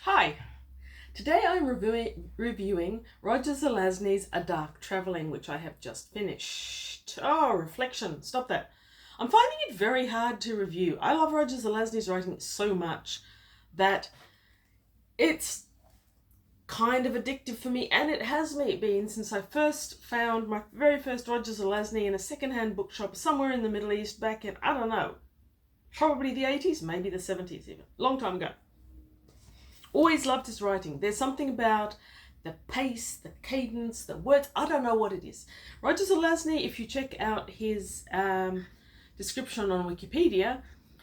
Hi, today I'm reviewing Roger Zelazny's A Dark Travelling, which I have just finished. Oh, reflection, stop that. I'm finding it very hard to review. I love Roger Zelazny's writing so much that it's kind of addictive for me, and it has been since I first found my very first Roger Zelazny in a second-hand bookshop somewhere in the Middle East back in, I don't know, probably the 80s, maybe the 70s even, long time ago. Always loved his writing. There's something about the pace, the cadence, the words. I don't know what it is. Roger Zelazny, if you check out his description on Wikipedia,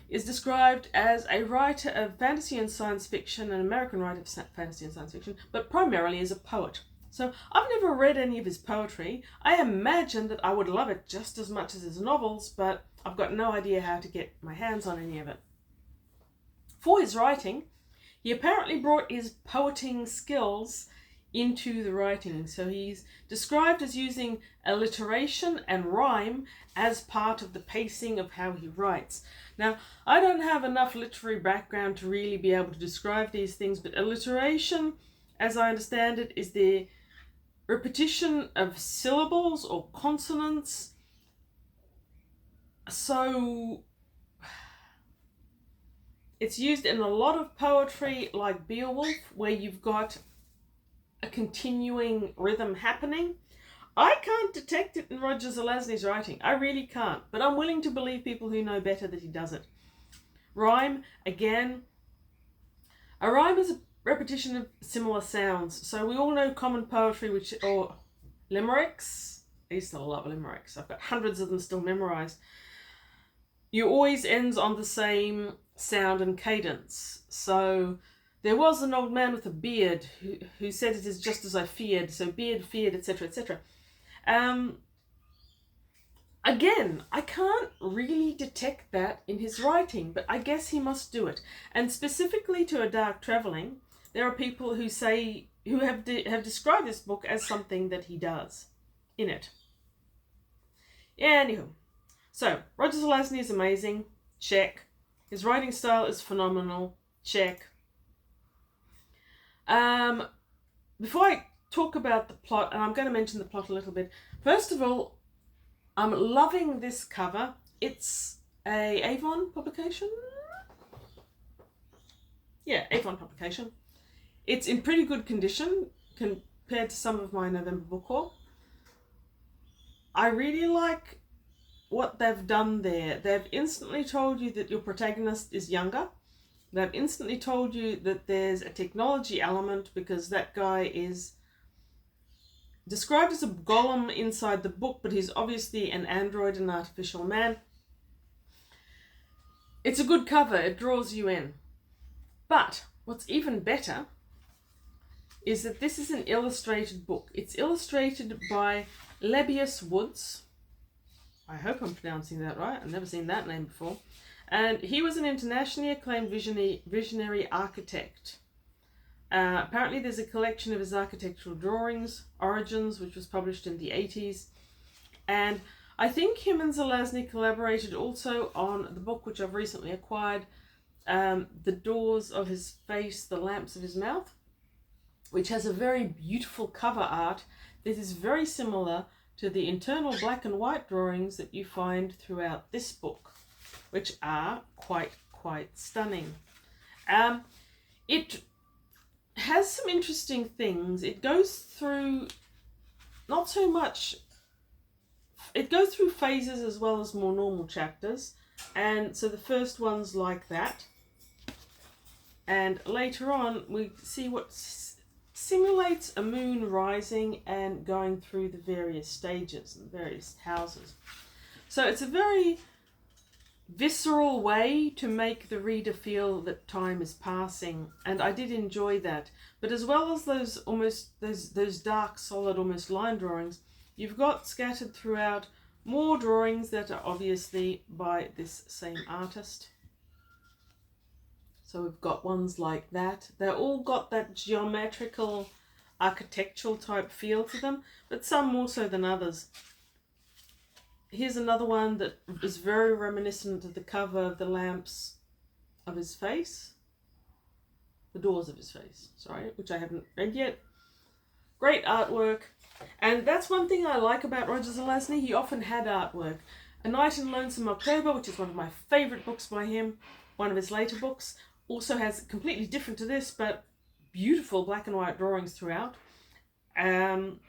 is described as a writer of fantasy and science fiction, an American writer of fantasy and science fiction, but primarily as a poet. So I've never read any of his poetry. I imagine that I would love it just as much as his novels, but I've got no idea how to get my hands on any of it. For his writing, he apparently brought his poeting skills into the writing. So he's described as using alliteration and rhyme as part of the pacing of how he writes. Now, I don't have enough literary background to really be able to describe these things, but alliteration, as I understand it, is the repetition of syllables or consonants. So it's used in a lot of poetry like Beowulf, where you've got a continuing rhythm happening. I can't detect it in Roger Zelazny's writing. I really can't. But I'm willing to believe people who know better that he does it. Rhyme, again. A rhyme is a repetition of similar sounds. So we all know common poetry, or limericks. I used to love limericks. I've got hundreds of them still memorized. You always ends on the same sound and cadence. So there was an old man with a beard who said it is just as I feared. So beard, feared, etc., etc. Again, I can't really detect that in his writing, but I guess he must do it. And specifically to A Dark Travelling, there are people who have described this book as something that he does in it. Anywho. So, Roger Zelazny is amazing. Check. His writing style is phenomenal. Check. Before I talk about the plot, and I'm going to mention the plot a little bit. First of all, I'm loving this cover. It's a Avon publication. Yeah, Avon publication. It's in pretty good condition compared to some of my November book haul. I really like what they've done there. They've instantly told you that your protagonist is younger. They've instantly told you that there's a technology element because that guy is described as a golem inside the book, but he's obviously an android, an artificial man. It's a good cover. It draws you in. But what's even better is that this is an illustrated book. It's illustrated by Lebbeus Woods. I hope I'm pronouncing that right. I've never seen that name before. And he was an internationally acclaimed visionary architect. Apparently there's a collection of his architectural drawings, Origins, which was published in the 80s. And I think him and Zelazny collaborated also on the book which I've recently acquired, The Doors of His Face, The Lamps of His Mouth, which has a very beautiful cover art that is very similar to the internal black and white drawings that you find throughout this book, which are quite stunning. It has some interesting things. It goes through it goes through phases as well as more normal chapters. And so the first one's like that. And later on we see what simulates a moon rising and going through the various stages and various houses. So it's a very visceral way to make the reader feel that time is passing, and I did enjoy that. But as well as those dark, solid, almost line drawings, you've got scattered throughout more drawings that are obviously by this same artist. So we've got ones like that. They're all got that geometrical, architectural type feel to them, but some more so than others. Here's another one that is very reminiscent of the cover of The Lamps of His Face. The Doors of His Face, sorry, which I haven't read yet. Great artwork. And that's one thing I like about Roger Zelazny. He often had artwork. A Night in Lonesome October, which is one of my favourite books by him, one of his later books, also has completely different to this, but beautiful black and white drawings throughout. Again,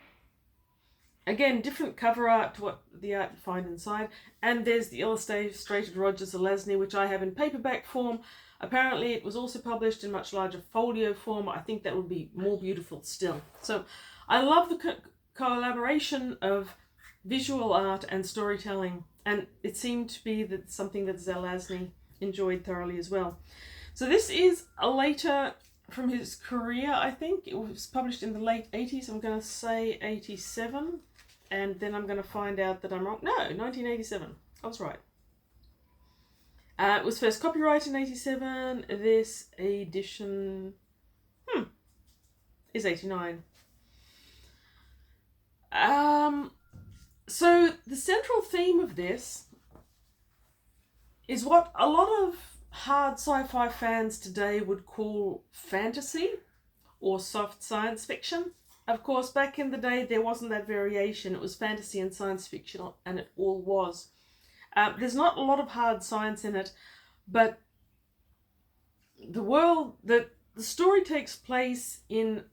different cover art to what the art you find inside. And there's the illustrated Roger Zelazny, which I have in paperback form. Apparently it was also published in much larger folio form. I think that would be more beautiful still. So I love the collaboration of visual art and storytelling, and it seemed to be that something that Zelazny enjoyed thoroughly as well. So this is a later from his career, I think. It was published in the late 80s. I'm going to say 87, and then I'm going to find out that I'm wrong. No, 1987. I was right. It was first copyrighted in 87. This edition is 89. So the central theme of this is what a lot of hard sci-fi fans today would call fantasy or soft science fiction. Of course, back in the day, there wasn't that variation. It was fantasy and science fiction, and it all was. There's not a lot of hard science in it, but the story takes place in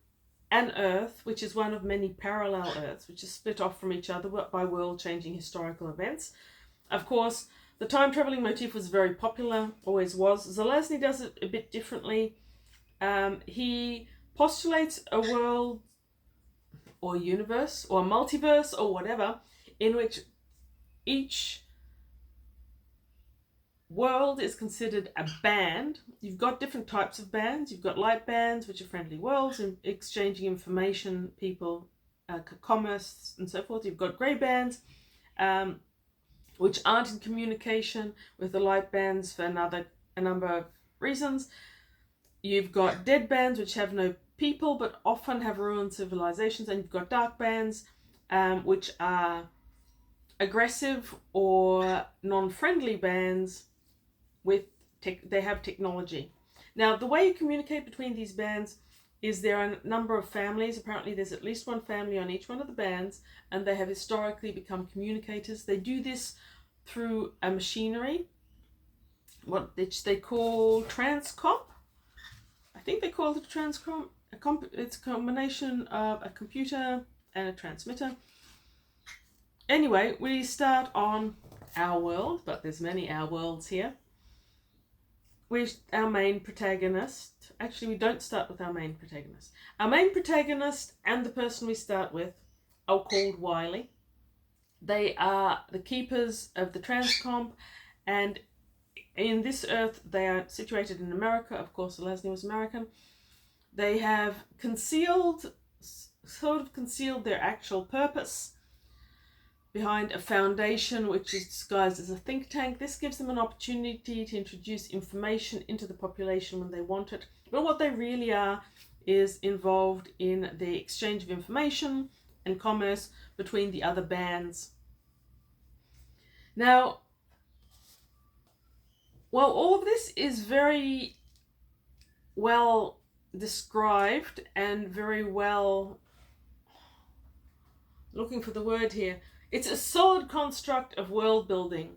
an Earth, which is one of many parallel Earths, which is split off from each other by world-changing historical events. Of course, the time-traveling motif was very popular, always was. Zelazny does it a bit differently. He postulates a world or universe or multiverse or whatever in which each world is considered a band. You've got different types of bands. You've got light bands, which are friendly worlds and exchanging information, people, commerce and so forth. You've got grey bands, which aren't in communication with the light bands for a number of reasons. You've got dead bands, which have no people but often have ruined civilizations, and you've got dark bands, which are aggressive or non-friendly bands with they have technology. Now, the way you communicate between these bands is there are a number of families. Apparently there's at least one family on each one of the bands, and they have historically become communicators. They do this through a machinery, which they call transcomp. I think they call it a transcomp. It's a combination of a computer and a transmitter. Anyway, we start on our world, but there's many our worlds here. Our main protagonist. Actually, we don't start with our main protagonist. Our main protagonist and the person we start with are called Wiley. They are the keepers of the transcomp, and in this Earth, they are situated in America. Of course, Zelazny was American. They have sort of concealed their actual purpose behind a foundation which is disguised as a think tank. This gives them an opportunity to introduce information into the population when they want it. But what they really are is involved in the exchange of information and commerce between the other bands. Now, well, all of this is very well described and very well, looking for the word here, it's a solid construct of world building,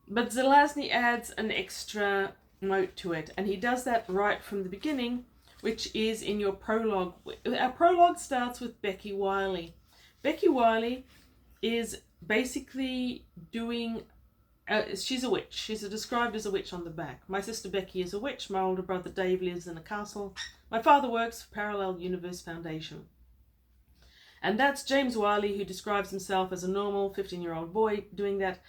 but Zelazny adds an extra note to it, and he does that right from the beginning, which is in your prologue. Our prologue starts with Becky Wiley. Becky Wiley is basically doing, she's a witch. She's described as a witch on the back. My sister Becky is a witch. My older brother Dave lives in a castle. My father works for Parallel Universe Foundation. And that's James Wiley, who describes himself as a normal 15-year-old boy doing that.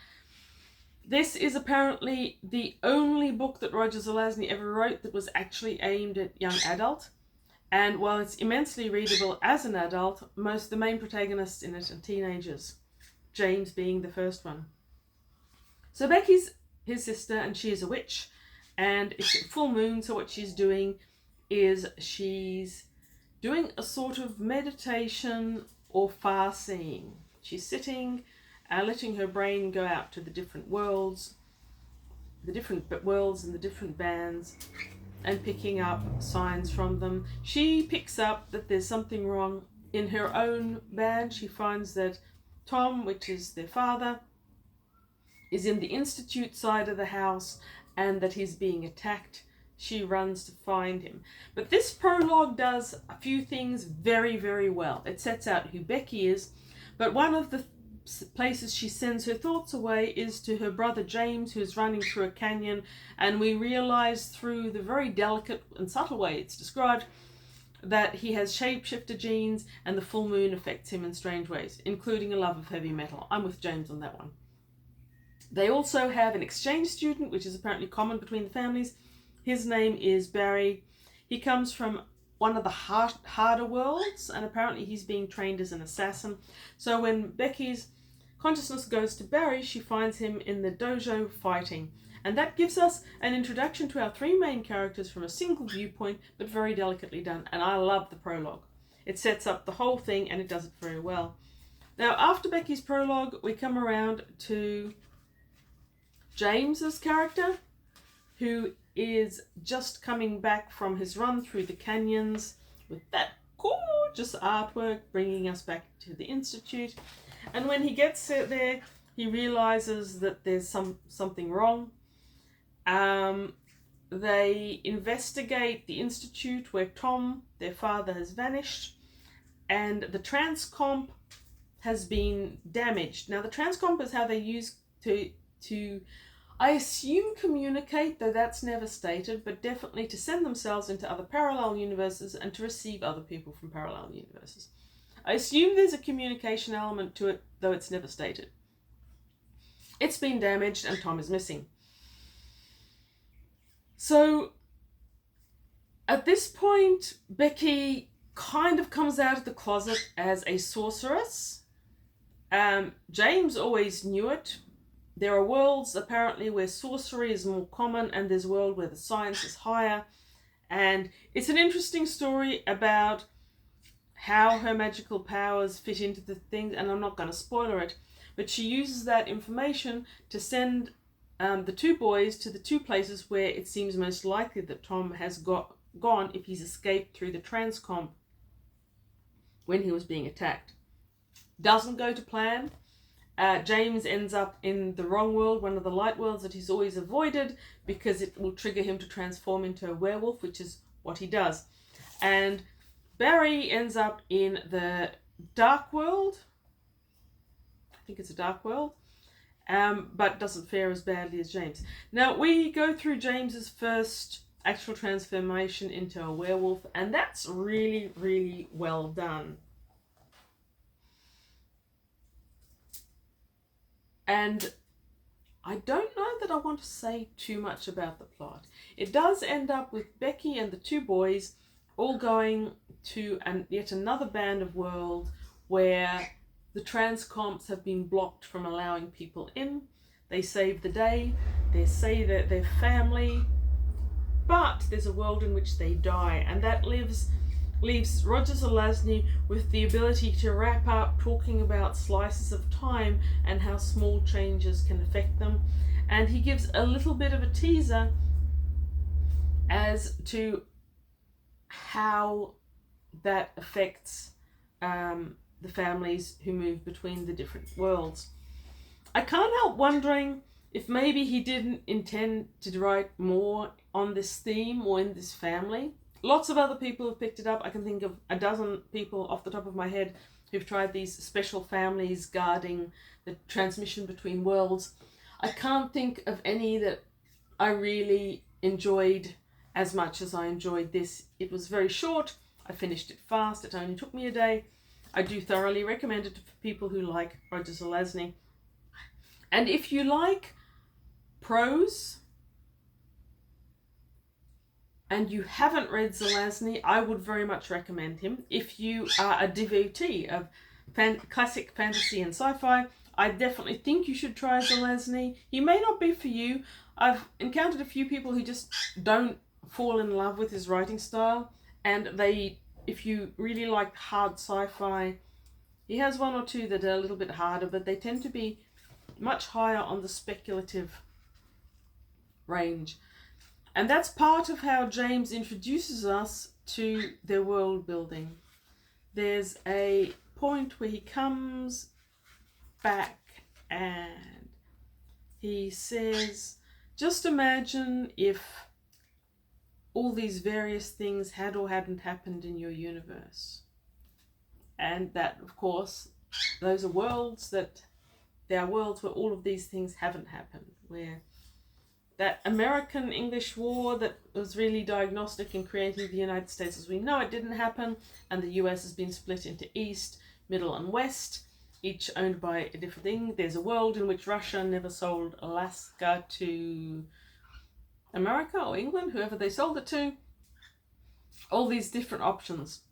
This is apparently the only book that Roger Zelazny ever wrote that was actually aimed at young adult. And while it's immensely readable as an adult, most of the main protagonists in it are teenagers, James being the first one. So Becky's his sister, and she is a witch, and it's a full moon, so what she's doing is she's doing a sort of meditation or far-seeing. She's sitting, letting her brain go out to the different worlds and the different bands, and picking up signs from them. She picks up that there's something wrong in her own band. She finds that Tom, which is their father, is in the institute side of the house and that he's being attacked. She runs to find him. But this prologue does a few things very, very well. It sets out who Becky is, but one of the places she sends her thoughts away is to her brother James, who's running through a canyon, and we realize through the very delicate and subtle way it's described that he has shapeshifter genes and the full moon affects him in strange ways, including a love of heavy metal. I'm with James on that one. They also have an exchange student, which is apparently common between the families. His name is Barry. He comes from one of the harder worlds, and apparently he's being trained as an assassin. So when Becky's consciousness goes to Barry, she finds him in the dojo fighting. And that gives us an introduction to our three main characters from a single viewpoint, but very delicately done. And I love the prologue. It sets up the whole thing, and it does it very well. Now, after Becky's prologue, we come around to James's character, who is just coming back from his run through the canyons with that gorgeous artwork, bringing us back to the Institute. And when he gets there, he realizes that there's something wrong. They investigate the Institute where Tom, their father, has vanished, and the transcomp has been damaged. Now, the transcomp is how they use to I assume communicate, though that's never stated, but definitely to send themselves into other parallel universes and to receive other people from parallel universes. I assume there's a communication element to it, though it's never stated. It's been damaged and Tom is missing. So at this point, Becky kind of comes out of the closet as a sorceress. James always knew it. There are worlds, apparently, where sorcery is more common, and there's a world where the science is higher. And it's an interesting story about how her magical powers fit into the things, and I'm not going to spoiler it, but she uses that information to send the two boys to the two places where it seems most likely that Tom has gone if he's escaped through the transcomp when he was being attacked. Doesn't go to plan. James ends up in the wrong world, one of the light worlds that he's always avoided, because it will trigger him to transform into a werewolf, which is what he does. And Barry ends up in the dark world. I think it's a dark world, but doesn't fare as badly as James. Now, we go through James's first actual transformation into a werewolf, and that's really, really well done. And I don't know that I want to say too much about the plot. It does end up with Becky and the two boys all going to yet another band of world where the transcomps have been blocked from allowing people in. They save the day. They say that they're family. But there's a world in which they die, and that leaves Roger Zelazny with the ability to wrap up talking about slices of time and how small changes can affect them. And he gives a little bit of a teaser as to how that affects the families who move between the different worlds. I can't help wondering if maybe he didn't intend to write more on this theme or in this family. Lots of other people have picked it up. I can think of a dozen people off the top of my head who've tried these special families guarding the transmission between worlds. I can't think of any that I really enjoyed as much as I enjoyed this. It was very short. I finished it fast. It only took me a day. I do thoroughly recommend it for people who like Roger Zelazny. And if you like prose and you haven't read Zelazny, I would very much recommend him. If you are a devotee of classic fantasy and sci-fi, I definitely think you should try Zelazny. He may not be for you. I've encountered a few people who just don't fall in love with his writing style, and if you really like hard sci-fi, he has one or two that are a little bit harder, but they tend to be much higher on the speculative range. And that's part of how James introduces us to their world building. There's a point where he comes back and he says, just imagine if all these various things had or hadn't happened in your universe. And that, of course, those are worlds that, there are worlds where all of these things haven't happened, where that American-English war that was really diagnostic in creating the United States as we know it didn't happen, and the US has been split into East, Middle and West, each owned by a different thing. There's a world in which Russia never sold Alaska to America or England, whoever they sold it to. All these different options.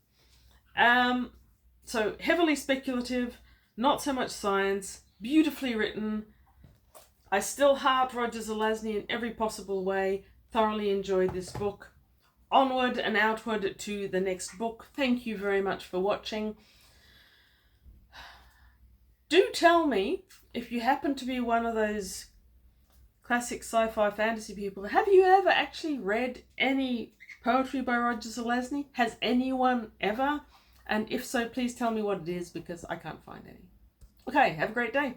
So heavily speculative, not so much science, beautifully written. I still heart Roger Zelazny in every possible way. Thoroughly enjoyed this book. Onward and outward to the next book. Thank you very much for watching. Do tell me, if you happen to be one of those classic sci-fi fantasy people, have you ever actually read any poetry by Roger Zelazny? Has anyone ever? And if so, please tell me what it is, because I can't find any. Okay, have a great day.